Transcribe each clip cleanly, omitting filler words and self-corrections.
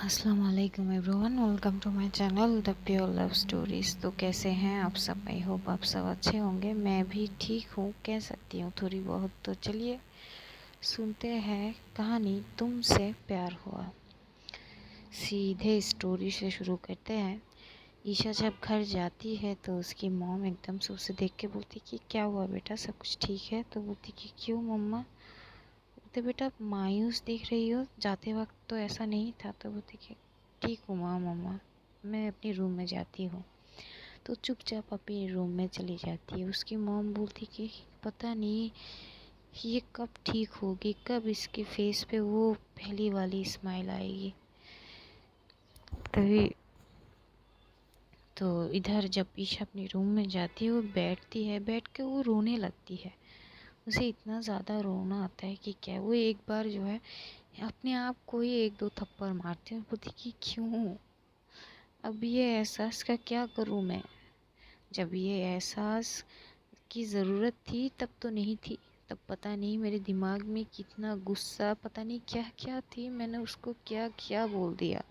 अस्सलाम वालेकुम everyone, welcome to my channel the pure love stories. तो कैसे हैं आप सब? आई होप आप सब अच्छे होंगे। मैं भी ठीक हूँ, कह सकती हूँ थोड़ी बहुत। तो चलिए सुनते हैं कहानी तुमसे प्यार हुआ। सीधे स्टोरी से शुरू करते हैं। ईशा जब घर जाती है तो उसकी मॉम एकदम से उसे देख के बोलती कि क्या हुआ बेटा, सब कुछ ठीक है? तो बोलती कि क्यों मम्मा? तो बेटा मायूस दिख रही हो, जाते वक्त तो ऐसा नहीं था। तो बोलती कि ठीक हूँ माँ, मम्मा मैं अपनी रूम में जाती हूँ। तो चुपचाप अपने रूम में चली जाती है। उसकी मॉम बोलती कि पता नहीं ये कब ठीक होगी, कब इसके फेस पे वो पहली वाली स्माइल आएगी। तभी तो इधर जब ईशा अपनी रूम में जाती है, वो बैठती है, बैठ के वो रोने लगती है। उसे इतना ज़्यादा रोना आता है कि क्या, वो एक बार जो है अपने आप को ही एक दो थप्पड़ मारती है। बोलती कि क्यों, अब ये एहसास का क्या करूँ मैं? जब ये एहसास की ज़रूरत थी तब तो नहीं थी। तब पता नहीं मेरे दिमाग में कितना गुस्सा, पता नहीं क्या क्या थी, मैंने उसको क्या क्या बोल दिया।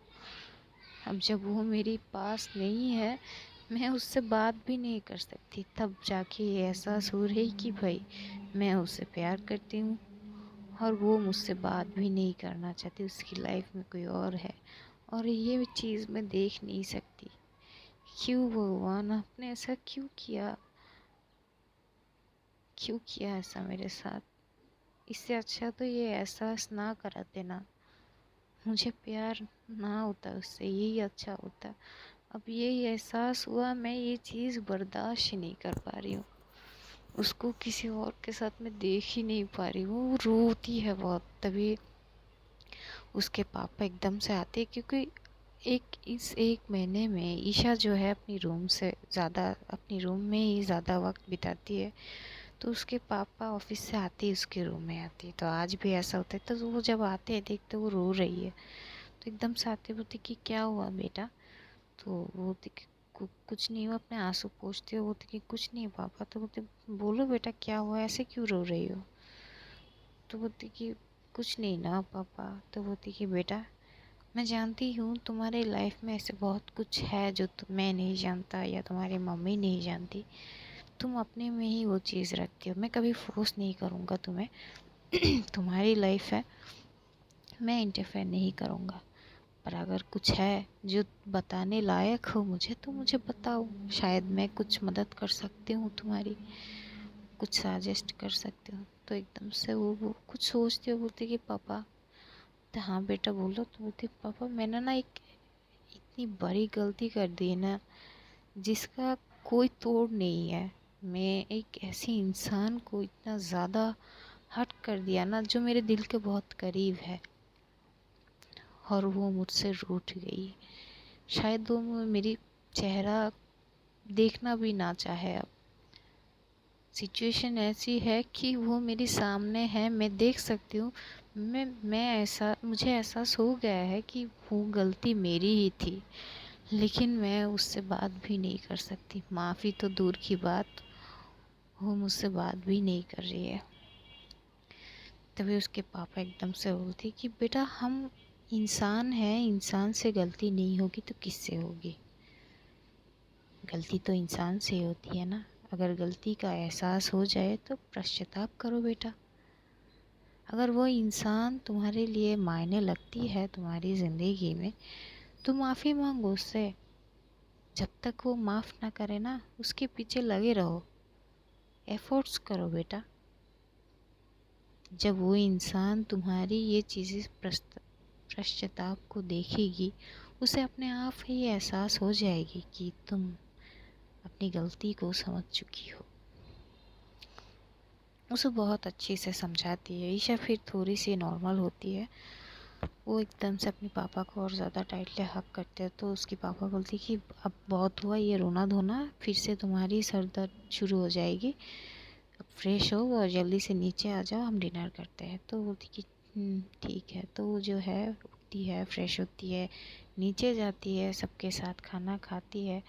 अब जब वो मेरे पास नहीं है, मैं उससे बात भी नहीं कर सकती। तब जाके ये एहसास हो रही कि भाई मैं उससे प्यार करती हूँ और वो मुझसे बात भी नहीं करना चाहती, उसकी लाइफ में कोई और है और ये चीज़ मैं देख नहीं सकती। क्यों भगवान, आपने ऐसा क्यों किया? क्यों किया ऐसा मेरे साथ? इससे अच्छा तो ये एहसास ना कराते ना, मुझे प्यार ना होता उससे, यही अच्छा होता। अब यही एहसास हुआ, मैं ये चीज़ बर्दाश्त ही नहीं कर पा रही हूँ। उसको किसी और के साथ मैं देख ही नहीं पा रही हूँ, वो रोती है बहुत। तभी उसके पापा एकदम से आते, क्योंकि इस एक महीने में ईशा जो है अपनी रूम में ही ज़्यादा वक्त बिताती है। तो उसके पापा ऑफिस से आते ही उसके रूम में आती है। तो आज भी ऐसा होता है। तो वो जब आते हैं देखते वो रो रही है, तो एकदम से आते बोलते कि क्या हुआ बेटा? तो वो बोलती कि कुछ नहीं हुआ, अपने आंसू पोंछते हो। बोलती कि कुछ नहीं पापा। तो बोलते बोलो बेटा क्या हुआ, ऐसे क्यों रो रही हो? तो बोलती कि कुछ नहीं ना पापा। तो बोलती कि बेटा मैं जानती हूँ तुम्हारे लाइफ में ऐसे बहुत कुछ है जो मैं नहीं जानता या तुम्हारी मम्मी नहीं जानती। तुम अपने में ही वो चीज़ रखती हो, मैं कभी फोर्स नहीं करूँगा तुम्हें। तुम्हारी लाइफ है, मैं इंटरफेयर नहीं करूँगा। पर अगर कुछ है जो बताने लायक हो मुझे, तो मुझे बताओ, शायद मैं कुछ मदद कर सकती हूँ तुम्हारी, कुछ सजेस्ट कर सकती हूँ। तो एकदम से वो कुछ सोचती हो, बोलती कि पापा। तो हाँ बेटा बोलो। तो बोलती पापा मैंने ना एक इतनी बड़ी गलती कर दी ना, जिसका कोई तोड़ नहीं है। मैं एक ऐसी इंसान को इतना ज़्यादा हर्ट कर दिया ना, जो मेरे दिल के बहुत करीब है, और वो मुझसे रूठ गई। शायद वो मेरी चेहरा देखना भी ना चाहे। अब सिचुएशन ऐसी है कि वो मेरे सामने है, मैं देख सकती हूँ। मुझे एहसास हो गया है कि वो गलती मेरी ही थी, लेकिन मैं उससे बात भी नहीं कर सकती। माफ़ी तो दूर की बात, वो मुझसे बात भी नहीं कर रही है। तभी उसके पापा एकदम से बोलते कि बेटा हम इंसान हैं, इंसान से गलती नहीं होगी तो किससे होगी? गलती तो इंसान से ही होती है ना। अगर गलती का एहसास हो जाए तो पश्चाताप करो बेटा। अगर वो इंसान तुम्हारे लिए मायने लगती है तुम्हारी ज़िंदगी में, तो माफ़ी मांगो उससे। जब तक वो माफ़ ना करे ना, उसके पीछे लगे रहो, एफर्ट्स करो बेटा। जब वो इंसान तुम्हारी ये चीज़ें पश्चाताप को देखेगी, उसे अपने आप ही एहसास हो जाएगी कि तुम अपनी गलती को समझ चुकी हो। उसे बहुत अच्छे से समझाती है। ईशा फिर थोड़ी सी नॉर्मल होती है। वो एकदम से अपने पापा को और ज़्यादा टाइटली हग करते हैं। तो उसकी पापा बोलती कि अब बहुत हुआ ये रोना धोना, फिर से तुम्हारी सर दर्द शुरू हो जाएगी। अब फ्रेश हो और जल्दी से नीचे आ जाओ, हम डिनर करते हैं। तो बोलती कि ठीक है। तो वो जो है उठती है, फ्रेश होती है, नीचे जाती है, सबके साथ खाना खाती है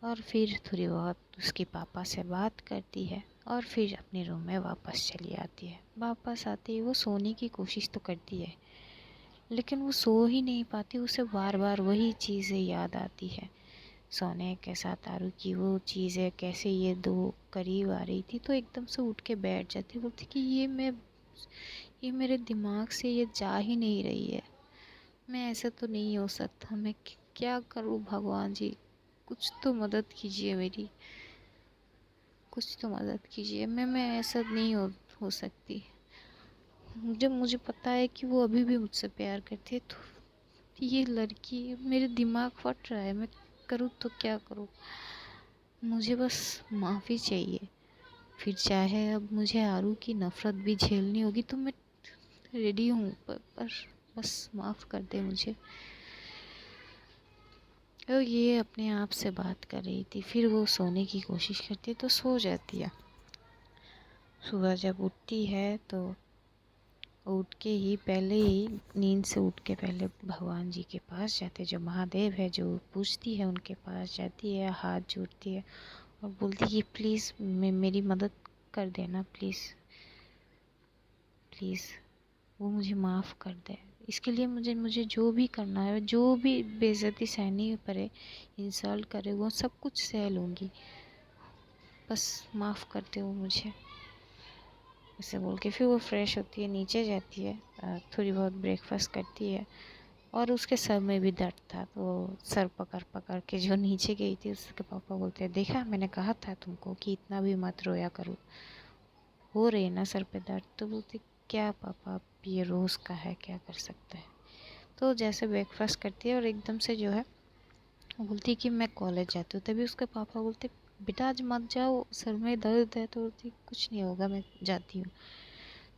और फिर थोड़ी बहुत उसके पापा से बात करती है और फिर अपने रूम में वापस चली आती है। वापस आते ही वो सोने की कोशिश तो करती है, लेकिन वो सो ही नहीं पाती, उसे बार बार वही चीज़ें याद आती है। सोने के साथ आरू की वो चीज़ें कैसे ये दो करीब आ रही थी, तो एकदम से उठ के बैठ जाती, बोलती कि ये मेरे दिमाग से ये जा ही नहीं रही है। मैं ऐसा तो नहीं हो सकता, मैं क्या करूँ भगवान जी, कुछ तो मदद कीजिए मेरी, कुछ तो मदद कीजिए। मैं ऐसा नहीं हो सकती। जब मुझे पता है कि वो अभी भी मुझसे प्यार करती है, तो ये लड़की, मेरे दिमाग फट रहा है, मैं करूँ तो क्या करूँ। मुझे बस माफ़ी चाहिए, फिर चाहे अब मुझे आरू की नफ़रत भी झेलनी होगी तो मैं रेडी हूँ, पर बस माफ़ कर दे मुझे। और ये अपने आप से बात कर रही थी। फिर वो सोने की कोशिश करती है तो सो जाती है। सुबह जब उठती है तो उठ के ही पहले ही नींद से उठ के पहले भगवान जी के पास जाते, जो महादेव है जो पूछती है उनके पास जाती है, हाथ जोड़ती है और बोलती है कि प्लीज़ मेरी मदद कर देना, प्लीज़ प्लीज़ वो मुझे माफ़ कर दे। इसके लिए मुझे जो भी करना है, जो भी बेइज्जती सहनी पड़े, इंसल्ट करे, वो सब कुछ सह लूँगी, बस माफ़ कर दे वो मुझे। ऐसे बोल के फिर वो फ्रेश होती है, नीचे जाती है, थोड़ी बहुत ब्रेकफास्ट करती है। और उसके सर में भी दर्द था, तो वो सर पकड़ पकड़ के जो नीचे गई थी, उसके पापा बोलते हैं, देखा मैंने कहा था तुमको कि इतना भी मत रोया करो, हो रही है ना सर पे दर्द। तो बोलती क्या पापा, अब ये रोज़ का है, क्या कर सकते हैं। तो जैसे ब्रेकफास्ट करती है और एकदम से जो है वो बोलती कि मैं कॉलेज जाती हूँ। तभी उसके पापा बोलते बेटा आज मत जाओ, सर में दर्द है। तो बोलती कुछ नहीं होगा, मैं जाती हूँ।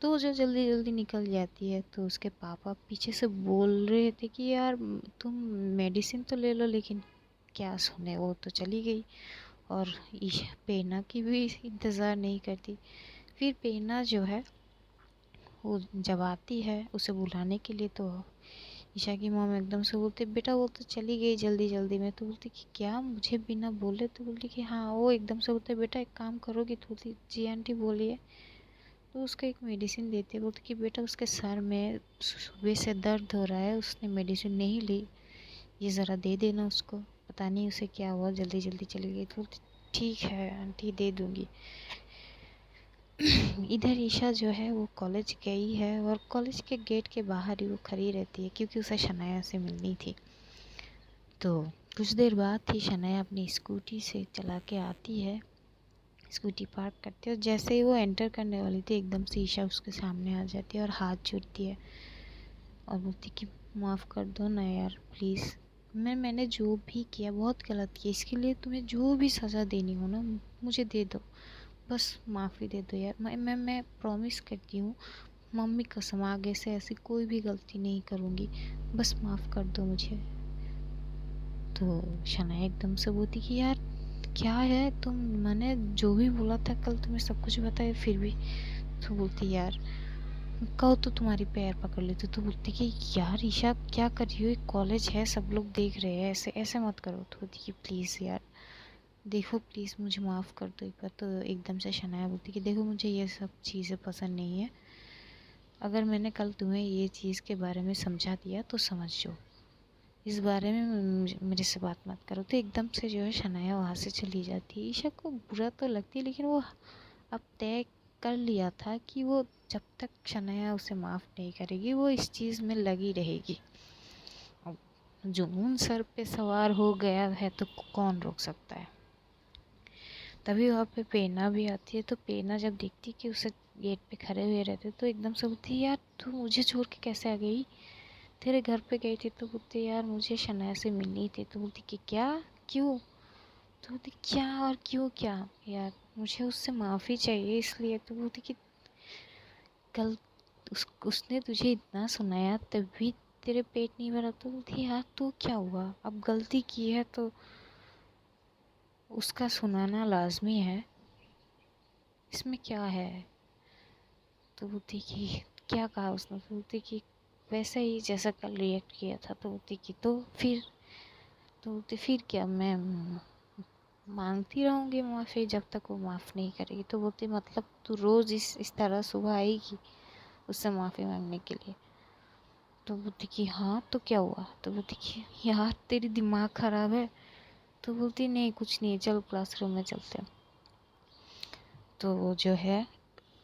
तो जो जल्दी जल्दी निकल जाती है, तो उसके पापा पीछे से बोल रहे थे कि यार तुम मेडिसिन तो ले लो, लेकिन क्या सुने, वो तो चली गई। और पेना की भी इंतज़ार नहीं करती। फिर पेना जो है वो जब आती है उसे बुलाने के लिए, तो ईशा की मॉम एकदम से बोलती बेटा वो तो चली गई जल्दी जल्दी में। तो बोलती कि क्या, मुझे बिना बोले। तो बोलती कि हाँ। वो एकदम से बोलते बेटा एक काम करोगी। तो बोलती जी आंटी बोलिए। तो उसको एक मेडिसिन देते, बोलते कि बेटा उसके सर में सुबह से दर्द हो रहा है, उसने मेडिसिन नहीं ली, ये ज़रा दे देना उसको, पता नहीं उसे क्या हुआ, जल्दी जल्दी चली गई। तो बोलती ठीक है आंटी दे दूँगी। इधर ईशा जो है वो कॉलेज गई है और कॉलेज के गेट के बाहर ही वो खड़ी रहती है, क्योंकि उसे शनाया से मिलनी थी। तो कुछ देर बाद ही शनाया अपनी स्कूटी से चला के आती है, स्कूटी पार्क करती है, और जैसे ही वो एंटर करने वाली थी एकदम से ईशा उसके सामने आ जाती है और हाथ जोड़ती है और बोलती कि माफ़ कर दो ना यार प्लीज़, मैंने जो भी किया बहुत गलत किया, इसके लिए तुम्हें जो भी सज़ा देनी हो ना मुझे दे दो, बस माफ़ी दे दो यार। मैं प्रॉमिस करती हूँ, मम्मी कसम आगे से ऐसी कोई भी गलती नहीं करूँगी, बस माफ़ कर दो मुझे। तो शनाया एकदम से बोलती कि यार क्या है, तुम मैंने जो भी बोला था कल तुम्हें सब कुछ बताया फिर भी। तो बोलती यार कहो तो तुम्हारी पैर पकड़ लेती। तो बोलती कि यार ईशा क्या कर रही हो, एक कॉलेज है सब लोग देख रहे हैं, ऐसे ऐसे मत करो। तो बोलती कि प्लीज़ यार देखो, प्लीज़ मुझे माफ़ कर दो एक बार। तो एकदम से शनाया बोलती कि देखो मुझे ये सब चीज़ें पसंद नहीं है, अगर मैंने कल तुम्हें ये चीज़ के बारे में समझा दिया तो समझ जाओ, इस बारे में मेरे से बात मत करो। तो एकदम से जो है शनाया वहाँ से चली जाती है। ईशा को बुरा तो लगती है, लेकिन वो अब तय कर लिया था कि वो जब तक शनाया उसे माफ़ नहीं करेगी वो इस चीज़ में लगी रहेगी। अब जुनून सर पे सवार हो गया है तो कौन रोक सकता है। तभी वहाँ पे पेना भी आती है। तो पेना जब देखती कि उसे गेट पे खड़े हुए रहते तो एकदम से बोलती यार तू मुझे छोड़ के कैसे आ गई, तेरे घर पे गई थी। तो बोलती यार मुझे शनाया से मिलनी थी। तो बोलती कि क्या, क्यों। तो बोलती क्या और क्यों क्या, यार मुझे उससे माफ़ी चाहिए इसलिए। तो बोलती कि कल उसने तुझे इतना सुनाया तब भी तेरे पेट नहीं भरा। तो बोलती यार तो क्या हुआ, अब गलती की है तो उसका सुनाना लाजमी है, इसमें क्या है। तो बोलती कि क्या कहा उसने। तो बोलती कि वैसे ही जैसा कल रिएक्ट किया था। तो बोलती कि तो फिर। तो बोलती फिर क्या, मैं मांगती रहूँगी माफ़ी जब तक वो माफ़ नहीं करेगी। तो बोलती मतलब तू रोज़ इस तरह सुबह आएगी उससे माफ़ी मांगने के लिए। तो बोलती कि हाँ तो क्या हुआ? तो बोलती कि यार तेरी दिमाग ख़राब है। तो बोलती नहीं कुछ नहीं, चल क्लासरूम में चलते हैं। तो वो जो है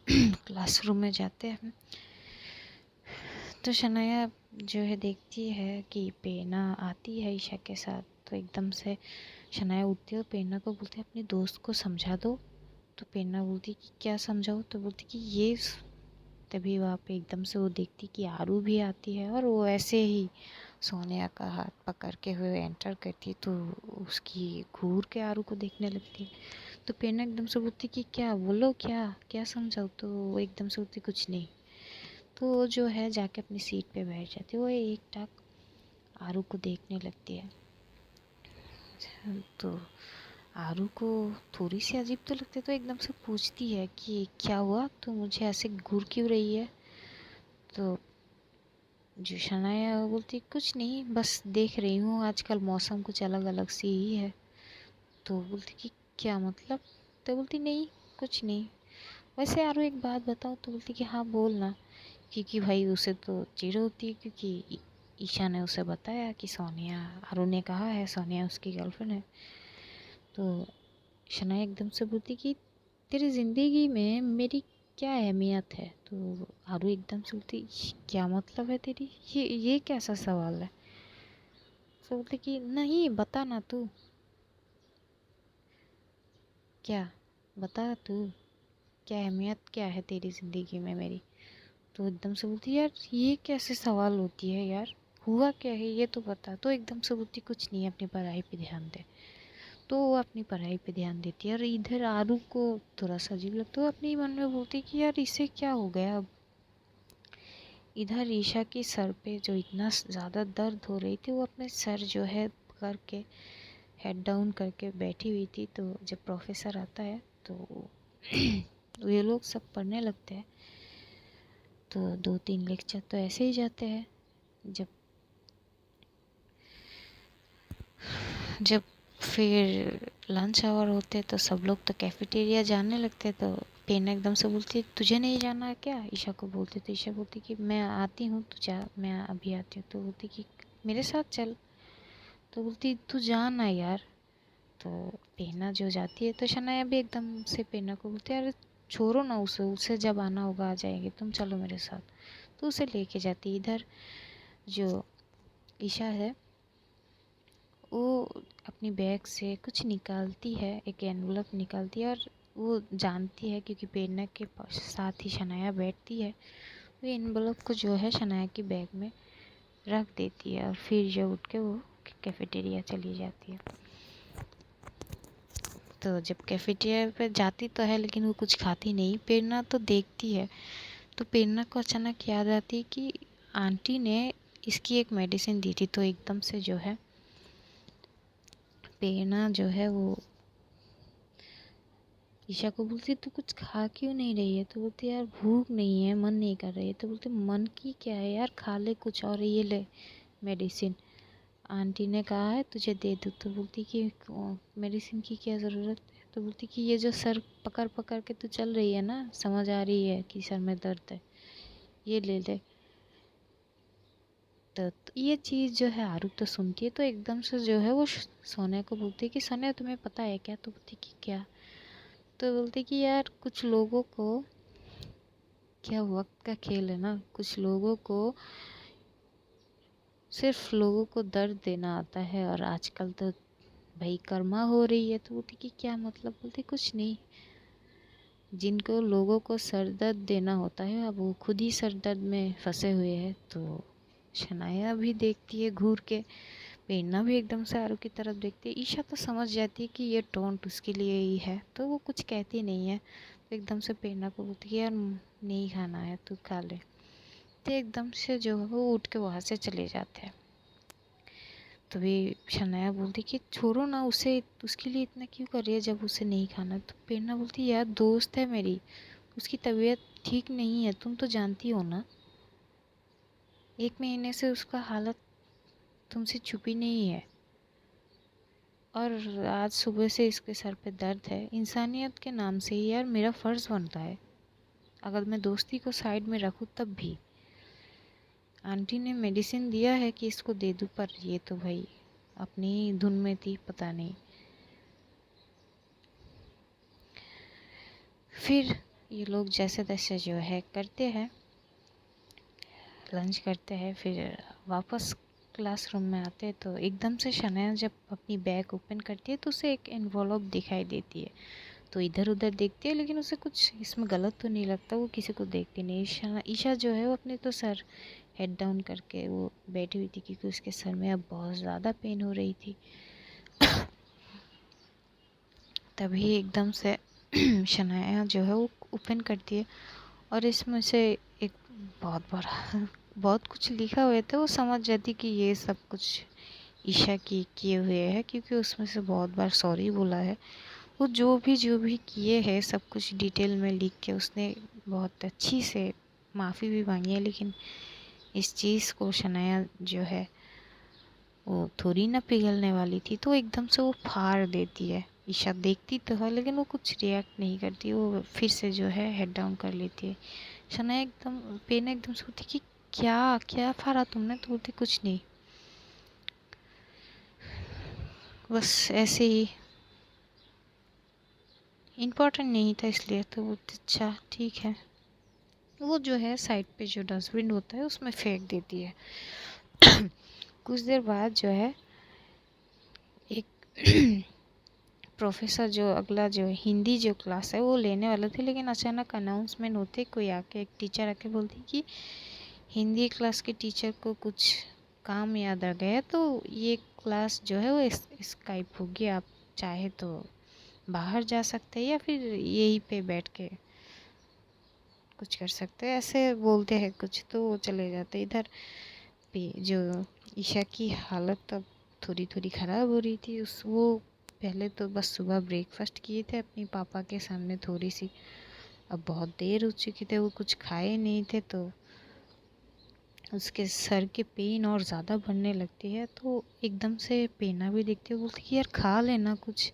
क्लासरूम में जाते हैं। तो शनाया जो है देखती है कि पेना आती है ईशा के साथ। तो एकदम से शनाया उठती है और पेना को बोलती है अपने दोस्त को समझा दो। तो पेना बोलती कि क्या समझाओ? तो बोलती कि ये तभी वहाँ पे एकदम से वो देखती कि आरू भी आती है और वो ऐसे ही सोनिया का हाथ पकड़ के हुए एंटर करती है। तो उसकी घूर के आरू को देखने लगती है। तो पेना एकदम से बोलती कि क्या बोलो, क्या क्या समझाओ? तो वो एकदम से बोलती कुछ नहीं। तो वो जो है जाके अपनी सीट पे बैठ जाती है। वो एक टक आरू को देखने लगती है। तो आरू को थोड़ी सी अजीब तो लगती है, तो एकदम से पूछती है कि क्या हुआ, तो मुझे ऐसे घूर क्यों रही है? तो जो शनाया बोलती कुछ नहीं, बस देख रही हूँ आजकल मौसम कुछ अलग अलग सी ही है। तो बोलती कि क्या मतलब? तो बोलती नहीं कुछ नहीं। वैसे आरू एक बात बताओ? तो बोलती कि हाँ बोलना। क्योंकि भाई उसे तो चिढ़ होती है, क्योंकि ईशा ने उसे बताया कि सोनिया, आरू ने कहा है सोनिया उसकी गर्लफ्रेंड है। तो शनाया एकदम से बोलती कि तेरी ज़िंदगी में मेरी क्या अहमियत है? तो आरू एकदम से बोलती क्या मतलब है तेरी, ये कैसा सवाल है? तो बोलती कि नहीं बता ना तू, क्या बता तू, क्या अहमियत क्या है तेरी ज़िंदगी में मेरी? तो एकदम से बोलती यार ये कैसे सवाल होती है यार, हुआ क्या है ये तो बता। तो एकदम से बोलती कुछ नहीं, अपनी पढ़ाई पे ध्यान दे। तो वो अपनी पढ़ाई पे ध्यान देती है और इधर आरू को थोड़ा सा अजीब लगता है। वो अपने मन में बोलती कि यार इसे क्या हो गया अब। इधर ईशा के सर पे जो इतना ज़्यादा दर्द हो रही थी, वो अपने सर जो है करके हेड डाउन करके बैठी हुई थी। तो जब प्रोफेसर आता है तो ये लोग सब पढ़ने लगते हैं। तो 2-3 लेक्चर तो ऐसे ही जाते हैं। जब जब फिर लंच आवर होते तो सब लोग तो कैफेटेरिया जाने लगते। तो पेना एकदम से बोलती तुझे नहीं जाना है क्या? ईशा को बोलती। तो ईशा बोलती कि मैं आती हूँ, तू जा, मैं अभी आती हूँ। तो बोलती कि मेरे साथ चल। तो बोलती तू जाना यार। तो पेना जो जाती है तो शनाया भी एकदम से पेना को बोलती है अरे छोड़ो ना उसे, उसे जब आना होगा आ जाएंगे, तुम चलो मेरे साथ। तो उसे लेके जाती। इधर जो ईशा है वो अपनी बैग से कुछ निकालती है, एक एनवलप निकालती है। और वो जानती है क्योंकि पेना के साथ ही शनाया बैठती है, वो एनवलप को जो है शनाया की बैग में रख देती है। और फिर जो उठ के वो कैफेटेरिया चली जाती है। तो जब कैफेटेरिया पे जाती तो है लेकिन वो कुछ खाती नहीं। प्रेरणा तो देखती है। तो प्रेरणा को अचानक याद आती है कि आंटी ने इसकी एक मेडिसिन दी थी। तो एकदम से जो है प्रेरणा जो है वो ईशा को बोलती तू कुछ खा क्यों नहीं रही है? तो बोलती यार भूख नहीं है, मन नहीं कर रही है। तो बोलती मन की क्या है यार, खा ले कुछ और, ये ले मेडिसिन, आंटी ने कहा है तुझे दे दूँ। तो बोलती कि मेडिसिन की क्या ज़रूरत है? तो बोलती कि ये जो सर पकड़ पकड़ के तू चल रही है ना, समझ आ रही है कि सर में दर्द है, ये ले ले। तो ये चीज़ जो है आरू तो सुनती है। तो एकदम से जो है वो सोनिया को बोलती है कि सोनिया तुम्हें पता है क्या? तो बोलती कि क्या? तो बोलती कि यार कुछ लोगों को, क्या वक्त का खेल है ना, कुछ लोगों को सिर्फ लोगों को दर्द देना आता है। और आजकल तो भाई कर्मा हो रही है। तो बोलती कि क्या मतलब? बोलती कुछ नहीं, जिनको लोगों को सर दर्द देना होता है अब वो खुद ही सर दर्द में फंसे हुए हैं। तो शनाया भी देखती है घूर के, प्रेरणा भी एकदम से आरू की तरफ देखती है। ईशा तो समझ जाती है कि ये टोंट उसके लिए ही है, तो वो कुछ कहती नहीं है। तो एकदम से प्रेरणा को बोलती है यार नहीं खाना है, तू खा ले। तो एकदम से जो है वो उठ के वहाँ से चले जाते हैं। तभी शनाया बोलती कि छोड़ो ना उसे, उसके लिए इतना क्यों कर रही है जब उसे नहीं खाना? तो प्रेरणा बोलती यार दोस्त है मेरी, उसकी तबीयत ठीक नहीं है, तुम तो जानती हो ना, 1 महीने से उसका हालत तुमसे छुपी नहीं है। और आज सुबह से इसके सर पे दर्द है। इंसानियत के नाम से ही यार मेरा फ़र्ज़ बनता है, अगर मैं दोस्ती को साइड में रखूँ तब भी। आंटी ने मेडिसिन दिया है कि इसको दे दूँ, पर ये तो भाई अपनी धुन में थी, पता नहीं। फिर ये लोग जैसे तैसे जो है करते हैं, लंच करते हैं, फिर वापस क्लासरूम में आते हैं तो एकदम से शनाया जब अपनी बैग ओपन करती है तो उसे एक एनवॉलप दिखाई देती है। तो इधर उधर देखती है, लेकिन उसे कुछ इसमें गलत तो नहीं लगता, वो किसी को देखती नहीं। ईशा जो है वो अपने तो सर हेड डाउन करके वो बैठी हुई थी, क्योंकि उसके सर में अब बहुत ज़्यादा पेन हो रही थी। तभी एकदम से शनाया जो है वो ओपन करती है, और इसमें से एक बहुत बड़ा बहुत कुछ लिखा हुआ था। वो समझ जाती कि ये सब कुछ ईशा की किए हुए है, क्योंकि उसमें से बहुत बार सॉरी बोला है। वो जो भी किए हैं सब कुछ डिटेल में लिख के उसने बहुत अच्छी से माफ़ी भी मांगी है। लेकिन इस चीज़ को शनाया जो है वो थोड़ी ना पिघलने वाली थी, तो एकदम से वो फाड़ देती है। ईशा देखती तो है लेकिन वो कुछ रिएक्ट नहीं करती, वो फिर से जो है हेड डाउन कर लेती है। शनाया एकदम पेन एकदम से होती कि क्या क्या फाड़ा तुमने, तो बोलती कुछ नहीं, बस ऐसे ही, इम्पोर्टेंट नहीं था इसलिए। तो बोलती अच्छा ठीक है। वो जो है साइड पे जो डस्टबिन होता है उसमें फेंक देती है। कुछ देर बाद जो है एक प्रोफेसर जो अगला जो हिंदी जो क्लास है वो लेने वाले थे, लेकिन अचानक अनाउंसमेंट होते कोई आके एक टीचर आके बोलती कि हिंदी क्लास के टीचर को कुछ काम याद आ गया, तो ये क्लास जो है वो स्काइप होगी, आप चाहे तो बाहर जा सकते हैं या फिर यहीं पे बैठ के कुछ कर सकते हैं, ऐसे बोलते हैं कुछ। तो वो चले जाते। इधर पे जो ईशा की हालत अब थोड़ी थोड़ी ख़राब हो रही थी। उस वो पहले तो बस सुबह ब्रेकफास्ट किए थे अपनी पापा के सामने थोड़ी सी, अब बहुत देर हो चुकी थी, वो कुछ खाए नहीं थे, तो उसके सर के पेन और ज़्यादा बढ़ने लगती है। तो एकदम से पेना भी देखती है, बोलती कि यार खा लेना कुछ,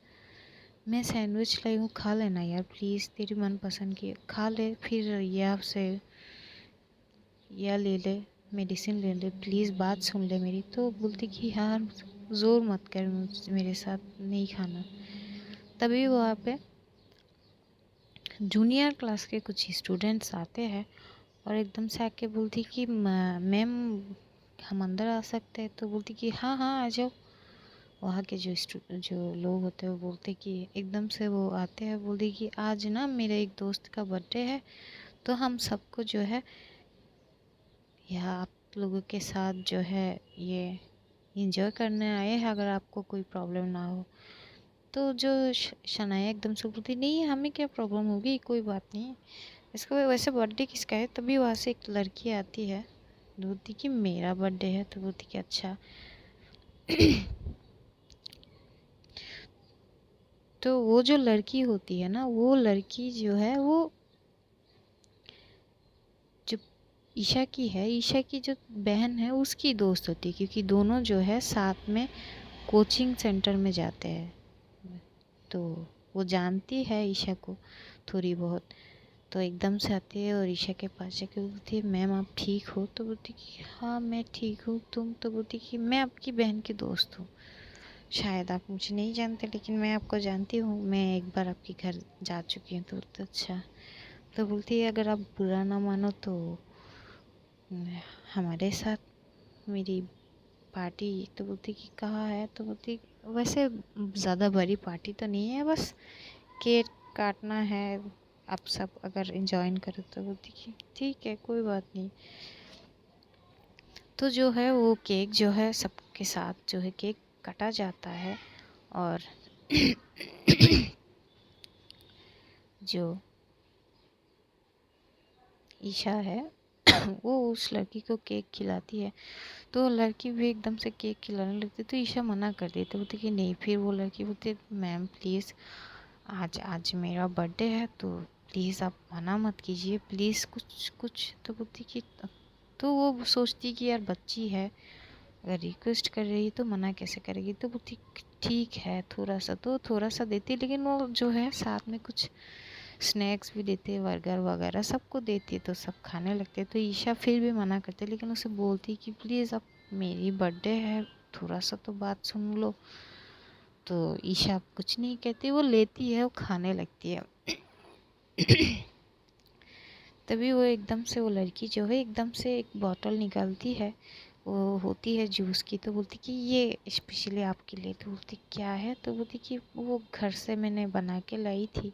मैं सैंडविच लाई हूँ, खा लेना यार प्लीज़, तेरी मनपसंद की खा ले, फिर या से या ले ले, मेडिसिन ले ले, प्लीज़ बात सुन ले मेरी। तो बोलती कि यार ज़ोर मत कर मेरे साथ, नहीं खाना। तभी वहाँ पे जूनियर क्लास के कुछ स्टूडेंट्स आते हैं और एकदम से आके बोलती कि मैम हम अंदर आ सकते हैं? तो बोलती कि हाँ हाँ आ जाओ। वहाँ के जो लोग होते हैं वो बोलते कि एकदम से वो आते हैं, बोलती कि आज ना मेरे एक दोस्त का बर्थडे है, तो हम सबको जो है यहाँ आप लोगों के साथ जो है ये इंजॉय करने आए हैं, अगर आपको कोई प्रॉब्लम ना हो। तो जो शनाया एकदम से बोलती नहीं हमें क्या प्रॉब्लम होगी, कोई बात नहीं, इसका वैसे बर्थडे किसका है? तभी वहाँ से एक लड़की आती है, बोलती कि मेरा बर्थडे है। तो बोलती कि अच्छा। तो वो जो लड़की होती है ना, वो लड़की जो है वो जो ईशा की है, ईशा की जो बहन है उसकी दोस्त होती है, क्योंकि दोनों जो है साथ में कोचिंग सेंटर में जाते हैं। तो वो जानती है ईशा को थोड़ी बहुत। तो एकदम से आती है और ईशा के पास जाके बोलती है मैम आप ठीक हो? तो बोलती कि हाँ मैं ठीक हूँ, तुम? तो बोलती कि मैं आपकी बहन की दोस्त हूँ, शायद आप मुझे नहीं जानते लेकिन मैं आपको जानती हूँ, मैं एक बार आपके घर जा चुकी हूँ। तो बोलते अच्छा। तो बोलती है अगर आप बुरा ना मानो तो हमारे साथ मेरी पार्टी। तो बोलती कि कहाँ है? तो बोलती वैसे ज़्यादा बड़ी पार्टी तो नहीं है, बस केक काटना है, आप सब अगर इंजॉय करो। तो बोलती कि ठीक है कोई बात नहीं। तो जो है वो केक जो है सबके साथ जो है केक काटा जाता है, और जो ईशा है वो उस लड़की को केक खिलाती है। तो लड़की भी एकदम से केक खिलाने लगती, तो ईशा मना कर देती, बोलती कि नहीं। फिर वो लड़की बोलती मैम प्लीज़ आज आज मेरा बर्थडे है, तो प्लीज़ आप मना मत कीजिए प्लीज़, कुछ कुछ। तो बोलती कि तो वो सोचती कि यार बच्ची है, अगर रिक्वेस्ट कर रही है तो मना कैसे करेगी। तो बोलती ठीक है थोड़ा सा, तो थोड़ा सा देती, लेकिन वो जो है साथ में कुछ स्नैक्स भी देते हैं, बर्गर वगैरह सबको देती है, तो सब खाने लगते हैं। तो ईशा फिर भी मना करते, लेकिन उसे बोलती कि प्लीज़ अब मेरी बर्थडे है, थोड़ा सा तो बात सुन लो। तो ईशा कुछ नहीं कहती, वो लेती है, वो खाने लगती है। तभी वो एकदम से, वो लड़की जो है एकदम से एक बॉटल निकालती है, वो होती है जूस की। तो बोलती कि ये स्पेशली आपके लिए। तो बोलती क्या है? तो बोलती कि वो घर से मैंने बना के लाई थी,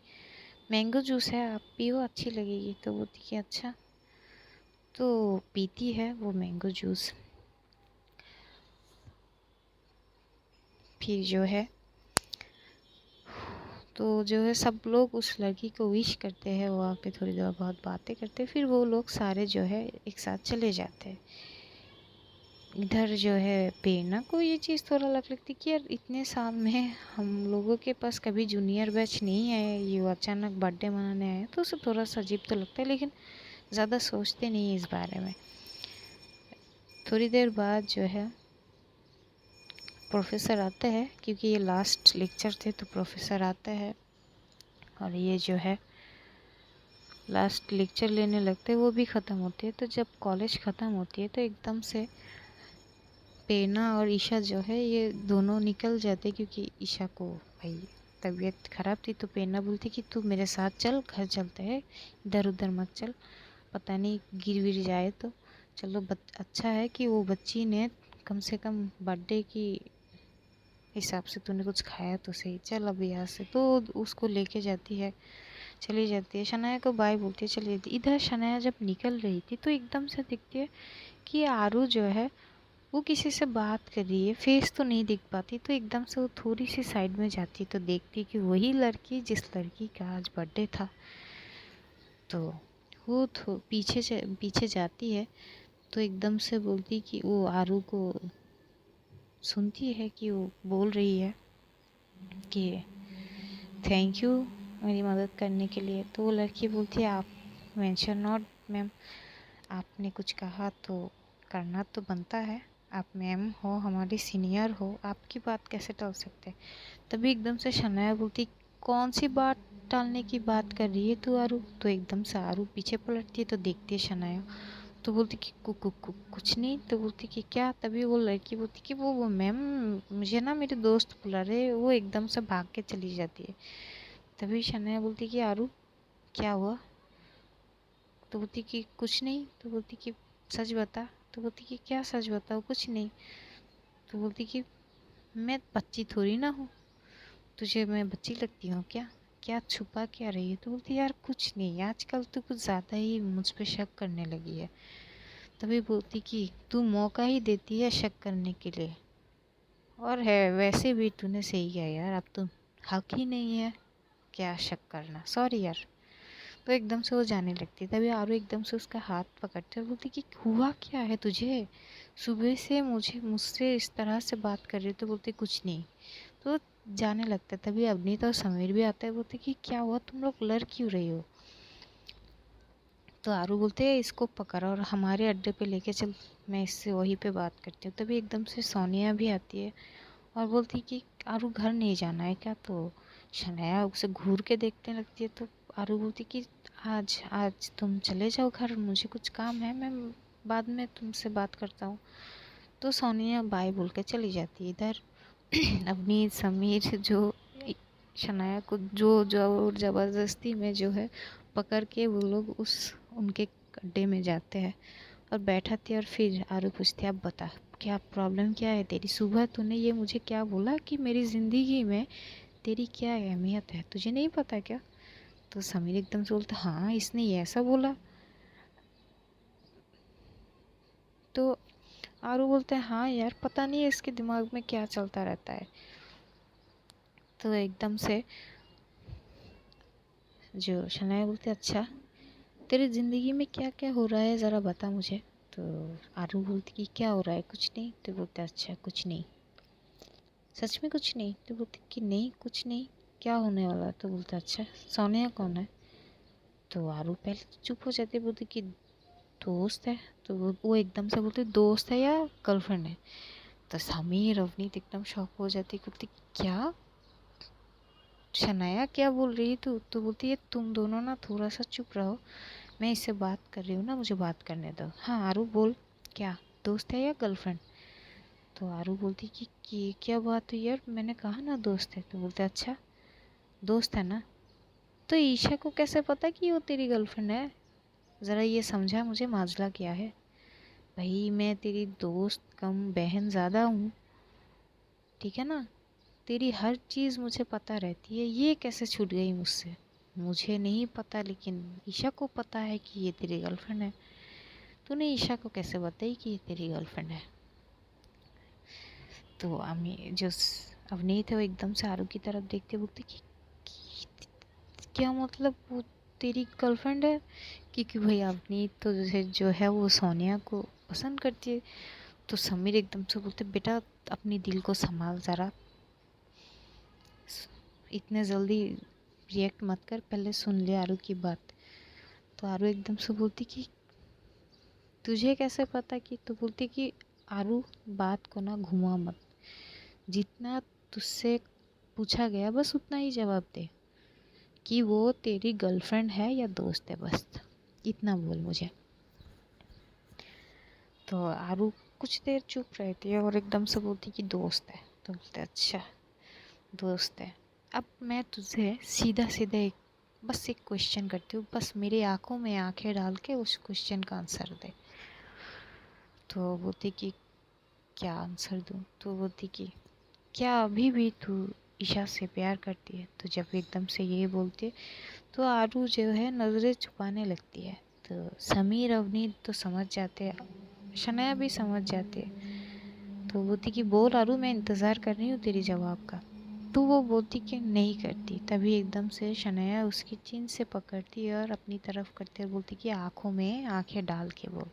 मैंगो जूस है, आप पियो, अच्छी लगेगी। तो बोलती कि अच्छा। तो पीती है वो मैंगो जूस। फिर जो है, तो जो है सब लोग उस लड़की को विश करते हैं, वहाँ पे थोड़ी देर बहुत बातें करते हैं, फिर वो लोग सारे जो है एक साथ चले जाते हैं। इधर जो है प्रेरणा को ये चीज़ थोड़ा लगती कि यार इतने साल में हम लोगों के पास कभी जूनियर बैच नहीं आए, ये वो अचानक बर्थडे मनाने आए, तो उसे थोड़ा सा अजीब तो लगता है, लेकिन ज़्यादा सोचते नहीं इस बारे में। थोड़ी देर बाद जो है प्रोफेसर आते हैं, क्योंकि ये लास्ट लेक्चर थे, तो प्रोफेसर आते हैं और ये जो है लास्ट लेक्चर लेने लगते हैं, वो भी ख़त्म होती है। तो जब कॉलेज ख़त्म होती है तो एकदम से पेना और ईशा जो है ये दोनों निकल जाते, क्योंकि ईशा को भाई तबीयत ख़राब थी। तो पेना बोलती कि तू मेरे साथ चल, घर चलते हैं, इधर उधर मत चल, पता नहीं गिर विर जाए तो। चलो अच्छा है कि वो बच्ची ने कम से कम बर्थडे की हिसाब से तूने कुछ खाया तो सही, चल अब यहाँ से। तो उसको लेके जाती है, चली जाती है, शनाया को बाय बोलती है, चली जाती। इधर शनाया जब निकल रही थी तो एकदम से दिखती है कि आरू जो है वो किसी से बात कर रही है, फेस तो नहीं दिख पाती। तो एकदम से वो थोड़ी सी साइड में जाती तो देखती कि वही लड़की जिस लड़की का आज बर्थडे था। तो वो पीछे जाती है, तो एकदम से बोलती कि वो आरू को सुनती है कि वो बोल रही है कि थैंक यू मेरी मदद करने के लिए। तो वो लड़की बोलती है आप मेंशन नॉट मैम, आपने कुछ कहा तो करना तो बनता है, आप मैम हो, हमारी सीनियर हो, आपकी बात कैसे टाल सकते। तभी एकदम से शनाया बोलती कौन सी बात टालने की बात कर रही है तू आरू। तो एकदम से आरू पीछे पलटती है, तो देखती है शनाया, तो बोलती कि कुछ नहीं। तो बोलती कि क्या। तभी वो लड़की बोलती कि वो मैम मुझे ना मेरे दोस्त बुला रहे, वो एकदम से भाग के चली जाती है। तभी शनाया बोलती कि आरू क्या हुआ। तो बोलती कि कुछ नहीं। तो बोलती कि सच बता। तो बोलती कि क्या सच बताओ, कुछ नहीं। तो बोलती कि मैं बच्ची थोड़ी ना हूँ, तुझे मैं बच्ची लगती हूँ क्या, क्या छुपा क्या रही है। तो बोलती यार कुछ नहीं, आजकल तो कुछ ज़्यादा ही मुझ पे शक करने लगी है। तभी बोलती कि तू मौका ही देती है शक करने के लिए, और है वैसे भी तूने सही किया यार, अब तो हक ही नहीं है क्या शक करना, सॉरी यार। तो एकदम से वो जाने लगती, तभी आरू एकदम से उसका हाथ पकड़ते और बोलती कि हुआ क्या है तुझे, सुबह से मुझसे इस तरह से बात कर रही। तो बोलती कुछ नहीं। तो जाने लगता है, तभी अवनीत और समीर भी आता है, बोलते कि क्या हुआ, तुम लोग लड़ क्यों रही हो। तो आरू बोलते हैं इसको पकड़ और हमारे अड्डे पे लेके चल, मैं इससे वहीं पे बात करती हूँ। तभी एकदम से सोनिया भी आती है और बोलती कि आरू घर नहीं जाना है क्या। तो शनाया उसे घूर के देखने लगती है। तो आरू बोलती कि आज आज तुम चले जाओ घर, मुझे कुछ काम है, मैं बाद में तुमसे बात करता हूँ। तो सोनिया बाय बोल के चली जाती है। इधर अवनीत समीर जो शनाया को जो जो ज़बरदस्ती में जो है पकड़ के वो लोग उस उनके अड्डे में जाते हैं और बैठाते हैं। और फिर आरू पूछती है अब बता क्या प्रॉब्लम क्या है तेरी, सुबह तूने ये मुझे क्या बोला कि मेरी ज़िंदगी में तेरी क्या अहमियत है, तुझे नहीं पता क्या। तो समीर एकदम से बोलता हाँ इसने ये ऐसा बोला। तो आरू बोलते हैं हाँ यार पता नहीं इसके दिमाग में क्या चलता रहता है। तो एकदम से जो शनाया बोलते अच्छा तेरी ज़िंदगी में क्या क्या हो रहा है ज़रा बता मुझे। तो आरू बोलती कि क्या हो रहा है, कुछ नहीं। तो बोलते अच्छा कुछ नहीं, सच में कुछ नहीं। तो बोलती कि नहीं कुछ नहीं, क्या होने वाला है। तो बोलता अच्छा सोनिया कौन है। तो आरू पहले तो चुप हो जाती, बोलती कि दोस्त है। तो वो एकदम से बोलते दोस्त है या गर्लफ्रेंड है। तो समीर अवनीत एकदम शॉक हो जाती, बोलती क्या, शनाया क्या बोल रही है तू? तो बोलती है तुम दोनों ना थोड़ा सा चुप रहो, मैं इससे बात कर रही हूँ ना, मुझे बात करने दो। हाँ आरू बोल, क्या दोस्त है या गर्लफ्रेंड? तो आरू बोलती कि क्या बात हुई यार, मैंने कहा ना दोस्त है। तो बोलते अच्छा दोस्त है ना, तो ईशा को कैसे पता कि वो तेरी गर्लफ्रेंड है? ज़रा ये समझा मुझे माजला क्या है? भाई मैं तेरी दोस्त कम बहन ज़्यादा हूँ, ठीक है ना? तेरी हर चीज़ मुझे पता रहती है, ये कैसे छूट गई मुझसे? मुझे नहीं पता लेकिन ईशा को पता है कि ये तेरी गर्लफ्रेंड है। तूने ईशा को कैसे बताई कि ये तेरी गर्लफ्रेंड है? तो अवनीत है वो एकदम से आरू की तरफ देखते बोलते कि क्या मतलब वो तेरी गर्लफ्रेंड है? क्योंकि भाई अवनीत तो जैसे जो है वो सोनिया को पसंद करती है। तो समीर एकदम से बोलते बेटा अपनी दिल को संभाल ज़रा, इतने जल्दी रिएक्ट मत कर, पहले सुन ले आरू की बात। तो आरू एकदम से बोलती कि तुझे कैसे पता? कि तो बोलती कि आरू बात को ना घुमा मत, जितना तुझसे पूछा गया बस उतना ही जवाब दे कि वो तेरी गर्लफ्रेंड है या दोस्त है, बस इतना बोल मुझे। तो आरू कुछ देर चुप रहती है और एकदम से बोलती कि दोस्त है। तो बोलते अच्छा दोस्त है। अब मैं तुझे सीधा सीधा बस एक क्वेश्चन करती हूँ, बस मेरी आंखों में आंखें डाल के उस क्वेश्चन का आंसर दे। तो बोलती कि क्या आंसर दूँ? तो बोलती कि क्या अभी भी तू ईशा से प्यार करती है? तो जब एकदम से ये बोलती है तो आरू जो है नज़रें छुपाने लगती है। तो समीर अवनीत तो समझ जाते हैं, शनाया भी समझ जाते हैं। तो बोलती कि बोल आरू, मैं इंतज़ार कर रही हूँ तेरी जवाब का। तो वो बोलती कि नहीं करती। तभी एकदम से शनाया उसकी चिन से पकड़ती है और अपनी तरफ करते हुए बोलती कि आंखों में आंखें डाल के बोल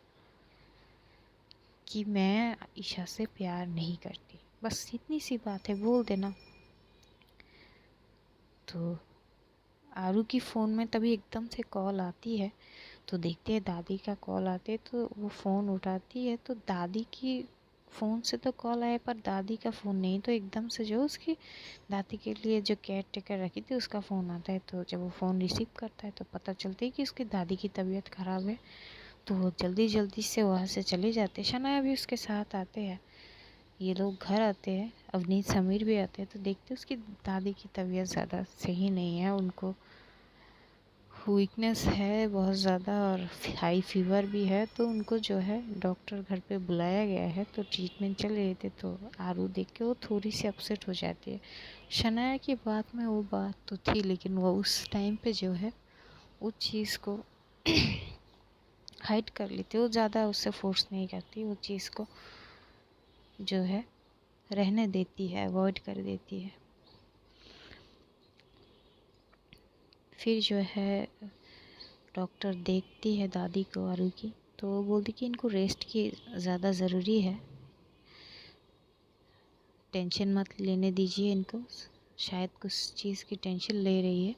कि मैं ईशा से प्यार नहीं करती, बस इतनी सी बात है, बोल देना। तो आरू की फ़ोन में तभी एकदम से कॉल आती है। तो देखते हैं दादी का कॉल आते है, तो वो फ़ोन उठाती है तो दादी की फ़ोन से तो कॉल आया पर दादी का फ़ोन नहीं। तो एकदम से जो उसकी दादी के लिए जो केयर टेकर रखी थी उसका फ़ोन आता है। तो जब वो फ़ोन रिसीव करता है तो पता चलता है कि उसकी दादी की तबीयत ख़राब है। तो वो जल्दी जल्दी से वहाँ से चले जाते हैं, शनाया भी उसके साथ आते हैं। ये लोग घर आते हैं, अवनीत समीर भी आते हैं। तो देखते हैं उसकी दादी की तबीयत ज़्यादा सही नहीं है, उनको वीकनेस है बहुत ज़्यादा और हाई फीवर भी है। तो उनको जो है डॉक्टर घर पे बुलाया गया है, तो ट्रीटमेंट चल रहे थे। तो आरू देख के वो थोड़ी सी अपसेट हो जाती है। शनाया की बात में वो बात तो थी लेकिन वो उस टाइम पे जो है उस चीज़ को हाइड कर लेती, वो ज़्यादा उससे फोर्स नहीं करती, वो चीज़ को जो है रहने देती है, अवॉइड कर देती है। फिर जो है डॉक्टर देखती है दादी को आरू की, तो वो बोलती कि इनको रेस्ट की ज़्यादा ज़रूरी है, टेंशन मत लेने दीजिए इनको, शायद कुछ चीज़ की टेंशन ले रही है,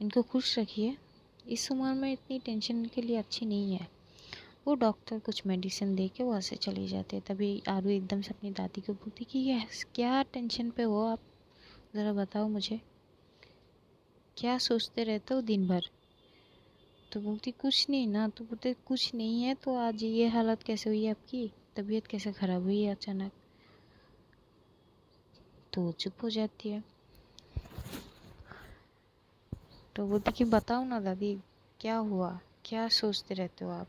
इनको खुश रखिए, इस उम्र में इतनी टेंशन इनके लिए अच्छी नहीं है। वो डॉक्टर कुछ मेडिसिन दे के वहाँ से चले जाते हैं। तभी आरू एकदम से अपनी दादी को बोलती कि ये क्या टेंशन पे हो आप, ज़रा बताओ मुझे, क्या सोचते रहते हो दिन भर? तो बोलती कुछ नहीं ना। तो बोलते कुछ नहीं है तो आज ये हालत कैसे हुई है आपकी, तबीयत कैसे ख़राब हुई है अचानक? तो चुप हो जाती है। तो बोलती कि बताओ ना दादी, क्या हुआ, क्या सोचते रहते हो आप?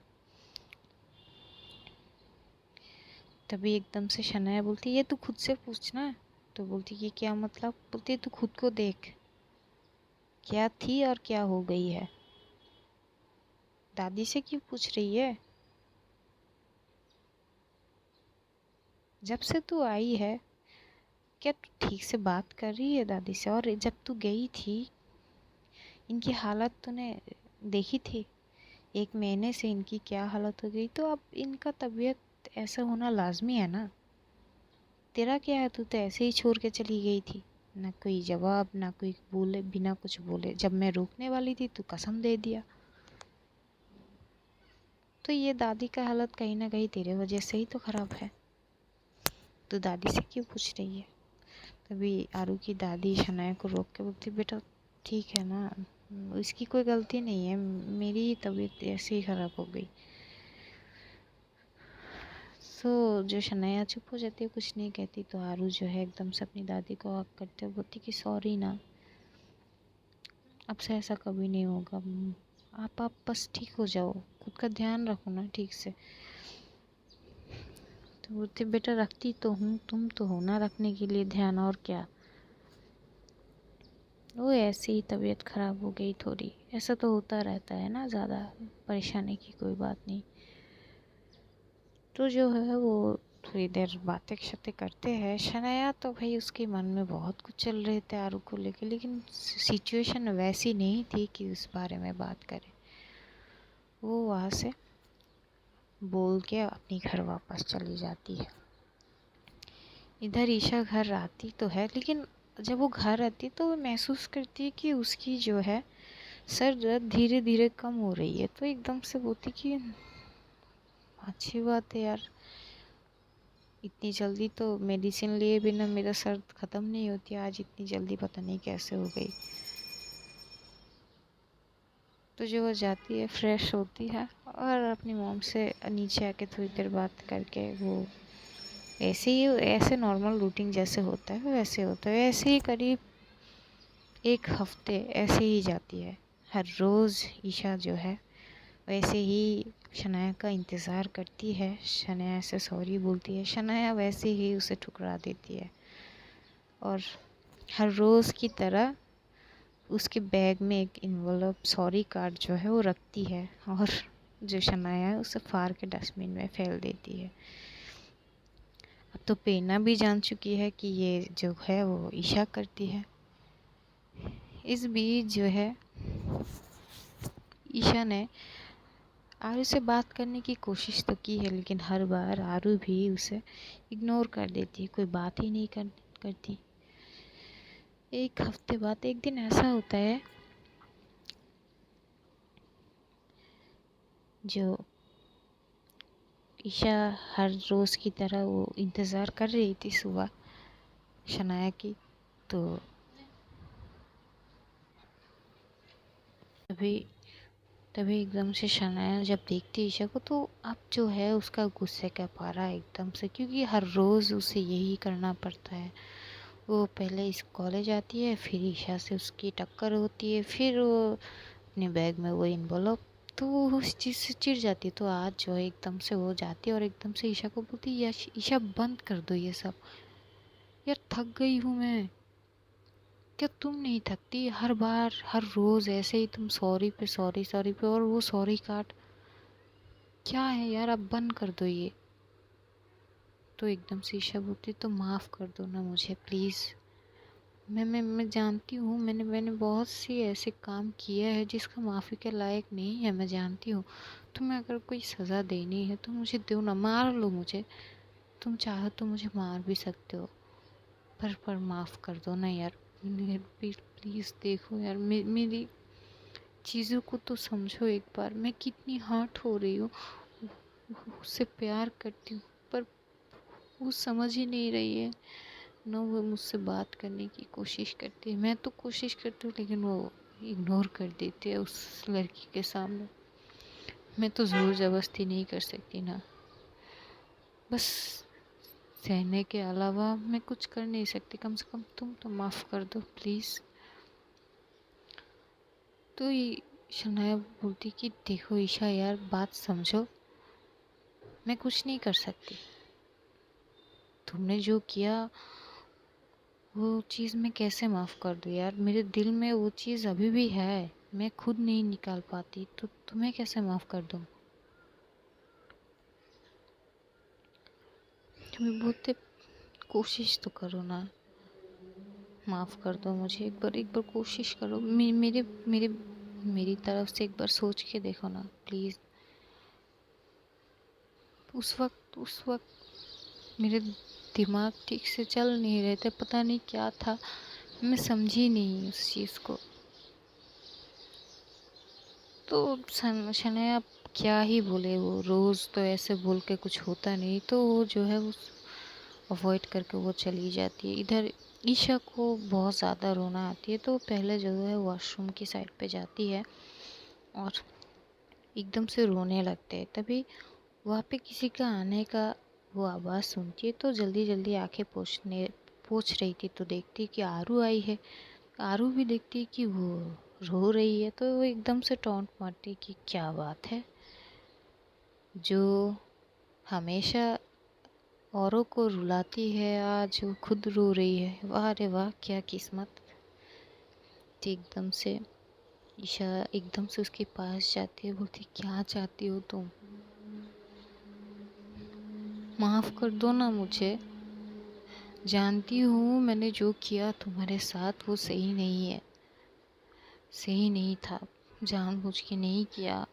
तभी एकदम से शनाया बोलती ये तू खुद से पूछना। तो बोलती कि क्या मतलब? बोलती तू खुद को देख, क्या थी और क्या हो गई है, दादी से क्यों पूछ रही है? जब से तू आई है क्या तू ठीक से बात कर रही है दादी से? और जब तू गई थी इनकी हालत तूने देखी थी, 1 महीने से इनकी क्या हालत हो गई। तो अब इनका तबीयत ऐसा होना लाजमी है ना। तेरा क्या है, तू तो ऐसे ही छोड़ के चली गई थी, ना कोई जवाब ना कोई बोले, बिना कुछ बोले। जब मैं रोकने वाली थी तू कसम दे दिया। तो ये दादी का हालत कहीं ना कहीं तेरे वजह से ही तो ख़राब है, तो दादी से क्यों पूछ रही है? तभी आरू की दादी शनाया को रोक के बोलती, बेटा ठीक है ना, इसकी कोई गलती नहीं है, मेरी ही तबीयत ऐसे ही ख़राब हो गई। सो जो शनाया चुप हो जाती है, कुछ नहीं कहती, तो आरू जो है एकदम से अपनी दादी को हक करते हुए बोलती कि सॉरी ना, अब से ऐसा कभी नहीं होगा, आप बस ठीक हो जाओ, खुद का ध्यान रखो ना ठीक से। तो बोलते, बेटा रखती तो हूँ, तुम तो हो ना रखने के लिए ध्यान, और क्या। वो ऐसे ही तबीयत ख़राब हो गई थोड़ी, ऐसा तो होता रहता है ना, ज़्यादा परेशानी की कोई बात नहीं। तो जो है वो थोड़ी देर बातें शतें करते हैं। शनाया तो भाई उसके मन में बहुत कुछ चल रहे थे आरू को लेके, लेकिन सिचुएशन वैसी नहीं थी कि उस बारे में बात करे। वो वहाँ से बोल के अपनी घर वापस चली जाती है। इधर ईशा घर आती तो है, लेकिन जब वो घर आती तो वो महसूस करती है कि उसकी जो है सर दर्द धीरे धीरे कम हो रही है। तो एकदम से बोलती कि अच्छी बात है यार, इतनी जल्दी तो मेडिसिन लिए बिना मेरा सर ख़त्म नहीं होती, आज इतनी जल्दी पता नहीं कैसे हो गई। तो जो वो जाती है, फ्रेश होती है और अपनी मॉम से नीचे आके थोड़ी देर बात करके वो ऐसे ही, ऐसे नॉर्मल रूटीन जैसे होता है वैसे होता है, ऐसे ही करीब एक हफ्ते ऐसे ही जाती है। हर रोज़ ईशा जो है वैसे ही शनाया का इंतज़ार करती है, शनाया से सॉरी बोलती है, शनाया वैसे ही उसे ठुकरा देती है और हर रोज़ की तरह उसके बैग में एक इन्वॉल्व सॉरी कार्ड जो है वो रखती है और जो शनाया है उसे फाड़ के डस्टबिन में फेंक देती है। अब तो पेना भी जान चुकी है कि ये जो है वो ईशा करती है। इस बीच जो है ईशा ने आरू से बात करने की कोशिश तो की है, लेकिन हर बार आरू भी उसे इग्नोर कर देती है, कोई बात ही नहीं करती। एक हफ्ते बाद एक दिन ऐसा होता है, जो ईशा हर रोज़ की तरह वो इंतज़ार कर रही थी सुबह शनाया की, तो तभी तभी एकदम से शनाया जब देखती ईशा को, तो अब जो है उसका गुस्से का पारा एकदम से, क्योंकि हर रोज़ उसे यही करना पड़ता है। वो पहले इस कॉलेज आती है, फिर ईशा से उसकी टक्कर होती है, फिर वो अपने बैग में वो इन्वॉल्व, तो वो उस चीज़ से चिढ़ जाती है। तो आज जो है एकदम से वो जाती है और एकदम से ईशा को बोलती है, ईशा बंद कर दो ये सब, यार थक गई हूँ मैं। क्या तुम नहीं थकती? हर बार हर रोज़ ऐसे ही तुम सॉरी पे सॉरी, सॉरी पे, और वो सॉरी काट क्या है यार, अब बंद कर दो ये। तो एकदम से ईशा बोलती, तो माफ़ कर दो ना मुझे प्लीज़। मैं जानती हूँ, मैंने बहुत सी ऐसे काम किया है जिसका माफ़ी के लायक नहीं है, मैं जानती हूँ। तुम्हें अगर कोई सज़ा देनी है तो मुझे दो ना, मार लो मुझे, तुम चाहो तो मुझे मार भी सकते हो, पर माफ़ कर दो ना यार, प्लीज़ देखो यार, मेरी चीज़ों को तो समझो एक बार, मैं कितनी हर्ट हो रही हूँ, उससे प्यार करती हूँ, पर वो समझ ही नहीं रही है ना, वो मुझसे बात करने की कोशिश करती है, मैं तो कोशिश करती हूँ लेकिन वो इग्नोर कर देती है उस लड़की के सामने। मैं तो ज़ोर ज़बरदस्ती नहीं कर सकती ना, बस सहने के अलावा मैं कुछ कर नहीं सकती, कम से कम तुम तो माफ़ कर दो प्लीज़। तो ये शनाया बोलती कि देखो ईशा यार, बात समझो, मैं कुछ नहीं कर सकती, तुमने जो किया वो चीज़ मैं कैसे माफ़ कर दूँ यार, मेरे दिल में वो चीज़ अभी भी है, मैं खुद नहीं निकाल पाती, तो तुम्हें कैसे माफ़ कर दूँ। तुम्हें बोलते, कोशिश तो करो ना, माफ़ कर दो मुझे, एक बार कोशिश करो, मेरे मेरे मेरी तरफ से एक बार सोच के देखो ना प्लीज़। उस वक्त मेरे दिमाग ठीक से चल नहीं रहे थे, पता नहीं क्या था, मैं समझी नहीं उस चीज़ को। तो शनाया क्या ही बोले, वो रोज़ तो ऐसे बोल के कुछ होता नहीं, तो वो जो है वो अवॉइड करके वो चली जाती है। इधर ईशा को बहुत ज़्यादा रोना आती है, तो पहले जो है वॉशरूम की साइड पे जाती है और एकदम से रोने लगते हैं। तभी वहाँ पे किसी का आने का वो आवाज़ सुनती है, तो जल्दी जल्दी आंखें पोंछ रही थी तो देखती है कि आरू आई है। आरू भी देखती है कि वो रो रही है, तो वो एकदम से टॉन्ट मारती है कि क्या बात है, जो हमेशा औरों को रुलाती है आज वो खुद रो रही है। वाह रे वाह, क्या किस्मत। तो एकदम से ईशा एकदम से उसके पास जाती है, बोलती क्या चाहती हो तुम, माफ़ कर दो ना मुझे। जानती हूँ मैंने जो किया तुम्हारे साथ वो सही नहीं है, सही नहीं था, जानबूझ के नहीं किया,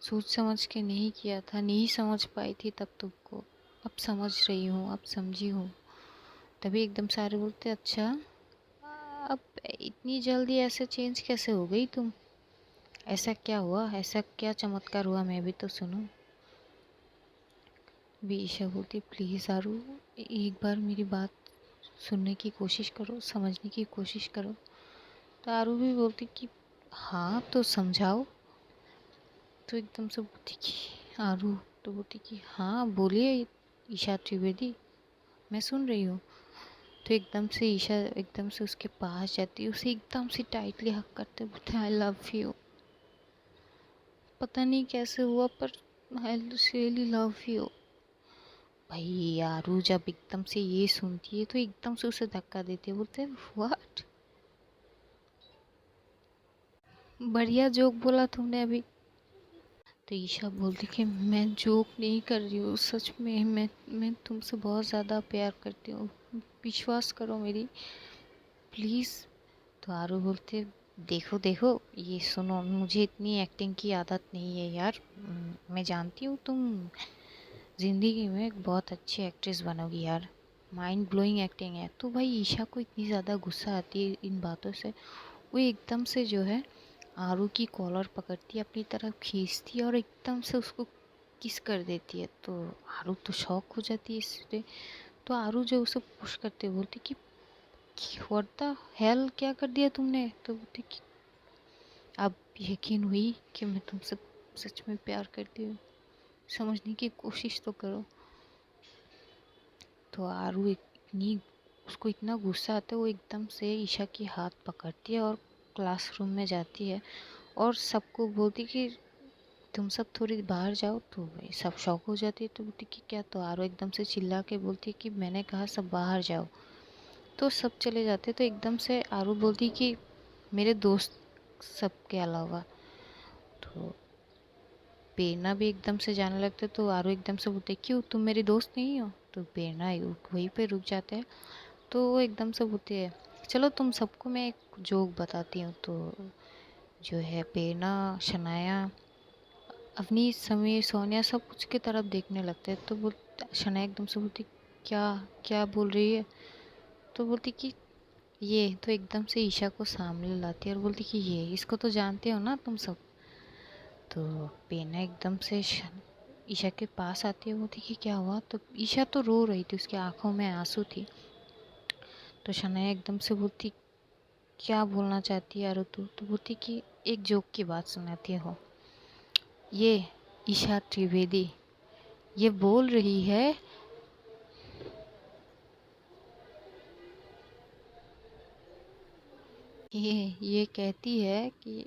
सोच समझ के नहीं किया था, नहीं समझ पाई थी तब तुमको, अब समझ रही हूँ, अब समझी हूँ। तभी एकदम सारे बोलते अच्छा, अब इतनी जल्दी ऐसे चेंज कैसे हो गई तुम, ऐसा क्या हुआ, ऐसा क्या चमत्कार हुआ, मैं भी तो सुनूं। भी ईशा बोलती प्लीज़ आरू, एक बार मेरी बात सुनने की कोशिश करो, समझने की कोशिश करो। तो आरू भी बोलती कि हाँ तो समझाओ। तो एकदम से बोलती कि आरू, तो बोलती कि हाँ बोलिए ईशा त्रिवेदी, मैं सुन रही हूँ। तो एकदम से ईशा एकदम से उसके पास जाती है, उसे एकदम से टाइटली हक करते बोलते आई लव यू। पता नहीं कैसे हुआ पर आई रियली लव यू। भाई आरू जब एकदम से ये सुनती है तो एकदम से उसे धक्का देती है, बोलते व्हाट, बढ़िया जोक बोला तुमने अभी। तो ईशा बोलती कि मैं जोक नहीं कर रही हूँ, सच में मैं तुमसे बहुत ज़्यादा प्यार करती हूँ, विश्वास करो मेरी प्लीज़। तो आरू बोलते देखो देखो, ये सुनो, मुझे इतनी एक्टिंग की आदत नहीं है यार, मैं जानती हूँ तुम ज़िंदगी में एक बहुत अच्छी एक्ट्रेस बनोगी यार, माइंड ब्लोइंग एक्टिंग है। तो भाई ईशा को इतनी ज़्यादा गुस्सा आती है इन बातों से, वो एकदम से जो है आरू की कॉलर पकड़ती है, अपनी तरफ खींचती है और एकदम से उसको किस कर देती है। तो आरू तो शॉक हो जाती है इससे। तो आरू जो उसे पुश करते बोलती कि व्हाट द हेल, क्या कर दिया तुमने। तो बोलती कि अब यकीन हुई कि मैं तुमसे सच में प्यार करती हूँ, समझने की कोशिश तो करो। तो आरू इतनी, उसको इतना गुस्सा आता है, वो एकदम से ईशा की हाथ पकड़ती है और क्लासरूम में जाती है और सबको बोलती कि तुम सब थोड़ी बाहर जाओ। तो सब शौक हो जाती है, तो बोलती कि क्या। तो आरो एकदम से चिल्ला के बोलती कि मैंने कहा सब बाहर जाओ। तो सब चले जाते, तो एकदम से आरो बोलती कि मेरे दोस्त सबके अलावा। तो प्रेरणा भी एकदम से जाने लगते, तो आरो एकदम से बोलते क्यों तुम मेरी दोस्त नहीं हो। तो प्रेरणा वहीं पे रुक जाते हैं। तो वो एकदम से बोलती है चलो तुम सबको मैं एक जोक बताती हूँ। तो जो है प्रेरणा, शनाया, अवनीश, समीर, सोनिया सब कुछ की तरफ देखने लगते हैं। तो बोल शनाया एकदम से बोलती क्या, क्या बोल रही है। तो बोलती कि ये, तो एकदम से ईशा को सामने लाती है और बोलती कि ये इसको तो जानते हो ना तुम सब। तो पेना एकदम से ईशा के पास आती है, बोलती कि क्या हुआ। तो ईशा तो रो रही थी, उसकी आंखों में आंसू थी। तो शनाया एकदम से बोलती क्या बोलना चाहती है यारो तू। तो बोलती कि एक जोक की बात सुनाती हो। ये ईशा त्रिवेदी ये बोल रही है, ये कहती है कि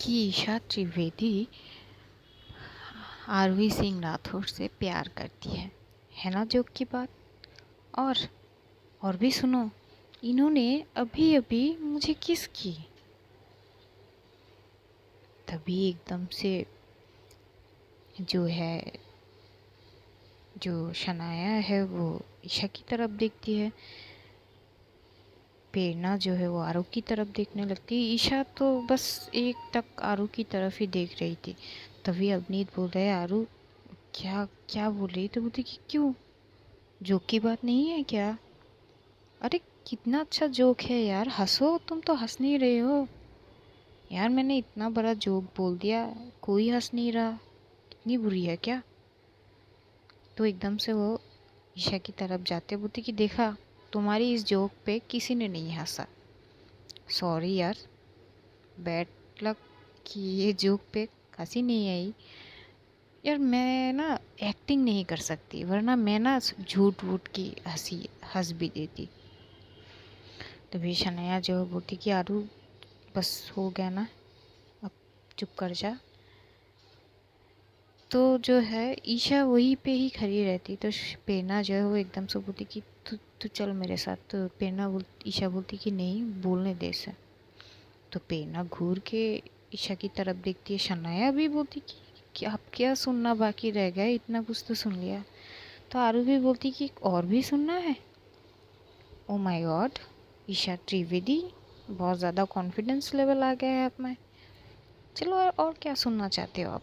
ईशा त्रिवेदी आरवी सिंह राठौर से प्यार करती है ना जोक की बात। और और भी सुनो, इन्होंने अभी अभी मुझे किस की। तभी एकदम से जो है, जो शनाया है वो ईशा की तरफ देखती है, प्रेरणा जो है वो आरू की तरफ देखने लगती है, ईशा तो बस एक टक आरू की तरफ ही देख रही थी। तभी अवनीत बोल रहा है आरू क्या, क्या बोल रही। तो बोलती कि क्यों, जोक की बात नहीं है क्या। अरे कितना अच्छा जोक है यार, हंसो, तुम तो हंस नहीं रहे हो यार, मैंने इतना बड़ा जोक बोल दिया, कोई हंस नहीं रहा, इतनी बुरी है क्या। तो एकदम से वो ईशा की तरफ जाते बोलती कि देखा, तुम्हारी इस जोक पे किसी ने नहीं हंसा। सॉरी यार, बैड लक कि ये जोक पे हंसी नहीं आई। यार मैं ना एक्टिंग नहीं कर सकती, वरना मैं ना झूठ वूठ की हंसी हंस भी देती। तभी शनाया जो बोलती कि आरू बस हो गया ना, अब चुप कर जा। तो जो है ईशा वहीं पे ही खड़ी रहती। तो पेना जो है वो एकदम से बोलती कि तू तू चल मेरे साथ। तो ईशा बोलती कि नहीं, बोलने दे इसे। तो पेना घूर के ईशा की तरफ देखती है। शनाया भी बोलती कि अब क्या सुनना बाकी रह गया, इतना कुछ तो सुन लिया। तो आरू भी बोलती कि और भी सुनना है। Oh my God, Isha Trivedi, बहुत ज़्यादा कॉन्फिडेंस लेवल आ गया है आप में। चलो और क्या सुनना चाहते हो आप?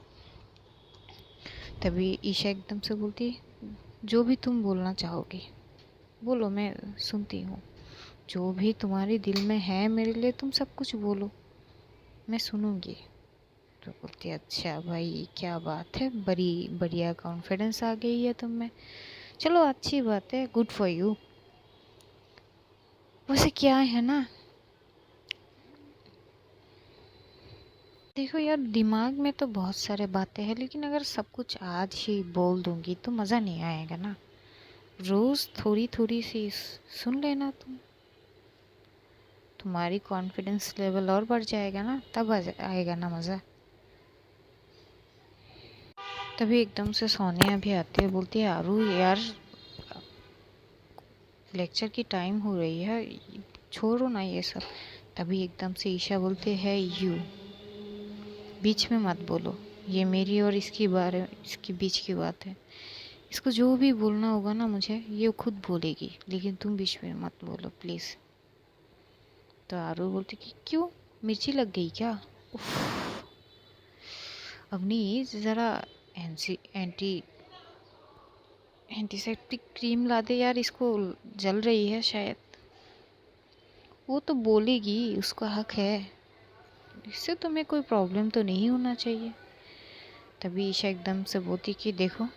तभी ईशा एकदम से बोलती, जो भी तुम बोलना चाहोगी बोलो, मैं सुनती हूँ। जो भी तुम्हारे दिल में है मेरे लिए, तुम सब कुछ बोलो, मैं सुनूंगी। तो बोलती अच्छा भाई, क्या बात है, बड़ी बढ़िया कॉन्फिडेंस आ गई है तुम में। चलो अच्छी बात है, गुड फॉर यू। वैसे क्या है ना, देखो यार, दिमाग में तो बहुत सारे बातें हैं, लेकिन अगर सब कुछ आज ही बोल दूंगी तो मज़ा नहीं आएगा ना। रोज़ थोड़ी थोड़ी सी सुन लेना तुम, तुम्हारी कॉन्फिडेंस लेवल और बढ़ जाएगा ना, तब आएगा ना मज़ा। तभी एकदम से सोनिया भी आती है, बोलती है आरू यार, लेक्चर की टाइम हो रही है, छोड़ो ना ये सब। तभी एकदम से ईशा बोलते हैं यू बीच में मत बोलो, ये मेरी और इसके बीच की बात है। इसको जो भी बोलना होगा ना मुझे, ये खुद बोलेगी, लेकिन तुम बीच में मत बोलो प्लीज़। तो आरू बोलती कि क्यों, मिर्ची लग गई क्या? उफ, अवनी ज़रा एंटी एंटीसेप्टिक क्रीम ला दे यार, इसको जल रही है शायद। वो तो बोलेगी, उसका हक है, इससे तुम्हें कोई प्रॉब्लम तो नहीं होना चाहिए। तभी ईशा एकदम से बोलती कि देखो,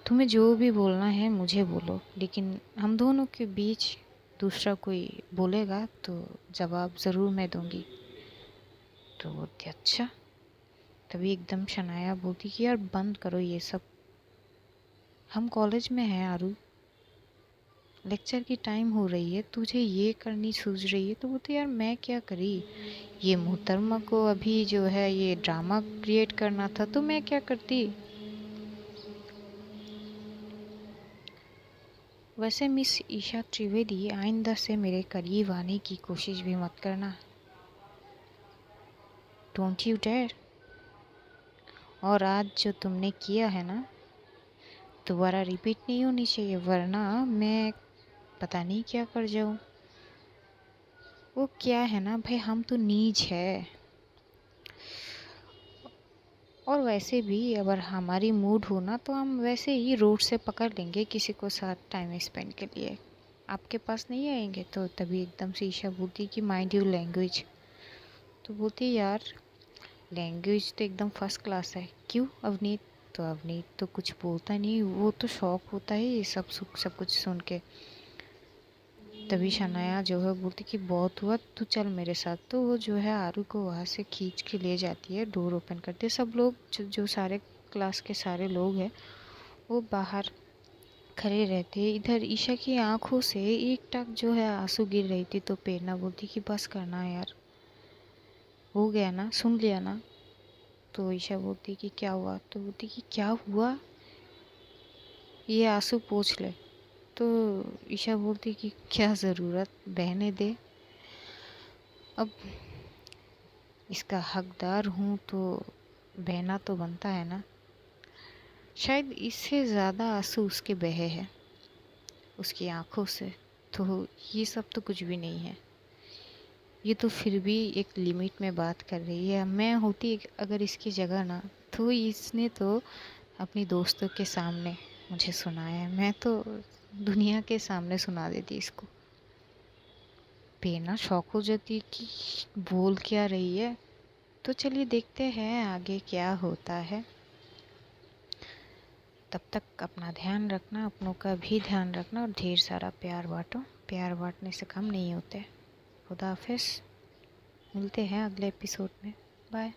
तुम्हें जो भी बोलना है मुझे बोलो, लेकिन हम दोनों के बीच दूसरा कोई बोलेगा तो जवाब ज़रूर मैं दूंगी। तो बोलती अच्छा। तभी एकदम शनाया बोलती कि यार बंद करो ये सब, हम कॉलेज में हैं आरू, लेक्चर की टाइम हो रही है, तुझे ये करनी सूझ रही है। तो बोलती यार मैं क्या करी, ये मोहतरमा को अभी जो है ये ड्रामा क्रिएट करना था, तो मैं क्या करती। वैसे मिस ईशा त्रिवेदी, आइंदा से मेरे करीब आने की कोशिश भी मत करना, डोंट यू डेयर। और आज जो तुमने किया है ना, दोबारा रिपीट नहीं होनी चाहिए, वरना मैं पता नहीं क्या कर जाऊँ। वो क्या है ना भाई, हम तो नीच है, और वैसे भी अगर हमारी मूड हो ना तो हम वैसे ही रोड से पकड़ लेंगे किसी को साथ टाइम स्पेंड के लिए, आपके पास नहीं आएंगे। तो तभी एकदम से ईशा बोलती कि माइंड यू लैंग्वेज। तो बोलती यार, लैंग्वेज तो एकदम फर्स्ट क्लास है। क्यों अवनीत? तो अवनीत तो कुछ बोलता नहीं, वो तो शौक होता है ये सब कुछ सुन के। तभी शनाया जो है बोलती कि बहुत हुआ, तू चल मेरे साथ। तो वो जो है आरू को वहाँ से खींच के ले जाती है, डोर ओपन करते सब लोग, जो सारे क्लास के सारे लोग हैं वो बाहर खड़े रहते हैं। इधर ईशा की आंखों से एक टक जो है आंसू गिर रही थी। तो प्रेरणा बोलती कि बस करना यार, हो गया ना, सुन लिया ना। तो ईशा बोलती कि क्या हुआ? तो बोलती कि क्या हुआ, ये आंसू पोंछ ले। तो ईशा बोलती कि क्या ज़रूरत, बहने दे, अब इसका हकदार हूँ तो बहना तो बनता है ना। शायद इससे ज़्यादा आंसू उसके बहे हैं उसकी आंखों से, तो ये सब तो कुछ भी नहीं है। ये तो फिर भी एक लिमिट में बात कर रही है। मैं होती अगर इसकी जगह ना, तो इसने तो अपनी दोस्तों के सामने मुझे सुनाया है, मैं तो दुनिया के सामने सुना देती इसको। बेना शौक हो जाती कि बोल क्या रही है। तो चलिए देखते हैं आगे क्या होता है। तब तक अपना ध्यान रखना, अपनों का भी ध्यान रखना और ढेर सारा प्यार बांटो। प्यार बांटने से कम नहीं होते। खुदा हाफिज़। मिलते हैं अगले एपिसोड में। बाय।